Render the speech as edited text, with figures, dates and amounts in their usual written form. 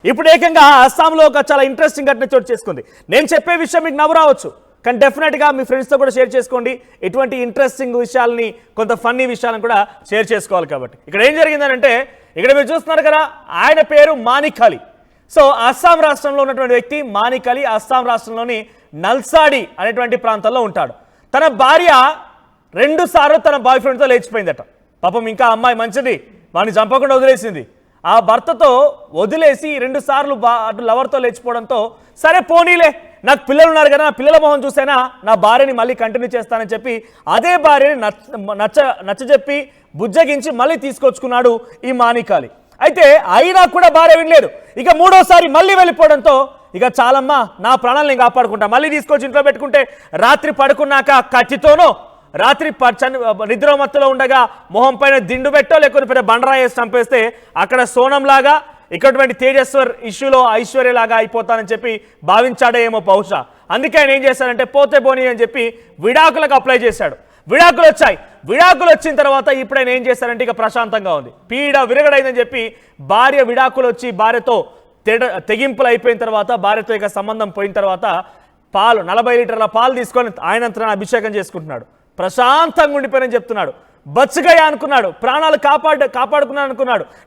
ఇప్పుడు ఏకంగా అస్సాంలో ఒక చాలా ఇంట్రెస్టింగ్ ఘటన చోటు చేసుకుంది. నేను చెప్పే విషయం మీకు నవ్వు రావచ్చు, కానీ డెఫినెట్గా మీ ఫ్రెండ్స్తో కూడా షేర్ చేసుకోండి. ఇటువంటి ఇంట్రెస్టింగ్ విషయాలని, కొంత ఫన్నీ విషయాలను కూడా షేర్ చేసుకోవాలి. కాబట్టి ఇక్కడ ఏం జరిగిందంటే, ఇక్కడ మీరు చూస్తున్నారు కదా, ఆయన పేరు మానిక్ అలీ. సో అస్సాం రాష్ట్రంలో ఉన్నటువంటి వ్యక్తి మానిక్ అలీ అస్సాం రాష్ట్రంలోని నల్సాడి అనేటువంటి ప్రాంతంలో ఉంటాడు. తన భార్య 2 సార్లు తన బాయ్ ఫ్రెండ్తో లేచిపోయిందట. పాపం ఇంకా అమ్మాయి మంచిది, వాడిని చంపకుండా వదిలేసింది. ఆ భర్తతో వదిలేసి 2 సార్లు లవర్తో లేచిపోవడంతో, సరే పోనీలే, నాకు పిల్లలు ఉన్నారు కదా, నా పిల్లల మొహం చూసైనా నా భార్యని మళ్ళీ కంటిన్యూ చేస్తానని చెప్పి అదే భార్యని నచ్చజెప్పి బుజ్జగించి మళ్ళీ తీసుకొచ్చుకున్నాడు ఈ మానిక్ అలీ. అయితే అయినా కూడా భార్య వినలేదు. ఇక 3వసారి మళ్ళీ వెళ్ళిపోవడంతో, ఇక చాలమ్మా, నా ప్రాణాలను నేను కాపాడుకుంటా, మళ్ళీ తీసుకొచ్చి ఇంట్లో పెట్టుకుంటే రాత్రి పడుకున్నాక కత్తితోనో, రాత్రి నిద్ర మత్తులో ఉండగా మొహం పైన దిండు పెట్టో లేకపోతే పెద్ద బండరాయి వేసి చంపేస్తే అక్కడ సోనంలాగా, ఇక్కడటువంటి తేజస్వర్ ఇష్యూలో ఐశ్వర్యలాగా అయిపోతానని చెప్పి భావించాడే ఏమో బహుశా. అందుకే ఆయన ఏం చేశాడంటే, పోతే పోనీ అని చెప్పి విడాకులకు అప్లై చేశాడు. విడాకులు వచ్చాయి. విడాకులు వచ్చిన తర్వాత ఇప్పుడు ఆయన ఏం చేశారంటే, ఇక ప్రశాంతంగా ఉంది, పీడ విరగడైందని చెప్పి భార్య విడాకులు వచ్చి భార్యతో తెగింపులు అయిపోయిన తర్వాత, భార్యతో ఇక సంబంధం పోయిన తర్వాత 40 లీటర్ల పాలు తీసుకొని ఆయనంతరం అభిషేకం చేసుకుంటున్నాడు. ప్రశాంతంగా ఉండిపోయినని చెప్తున్నాడు. బచ్చగయ్య అనుకున్నాడు, ప్రాణాలు కాపాడుకున్నాను అనుకున్నాడు.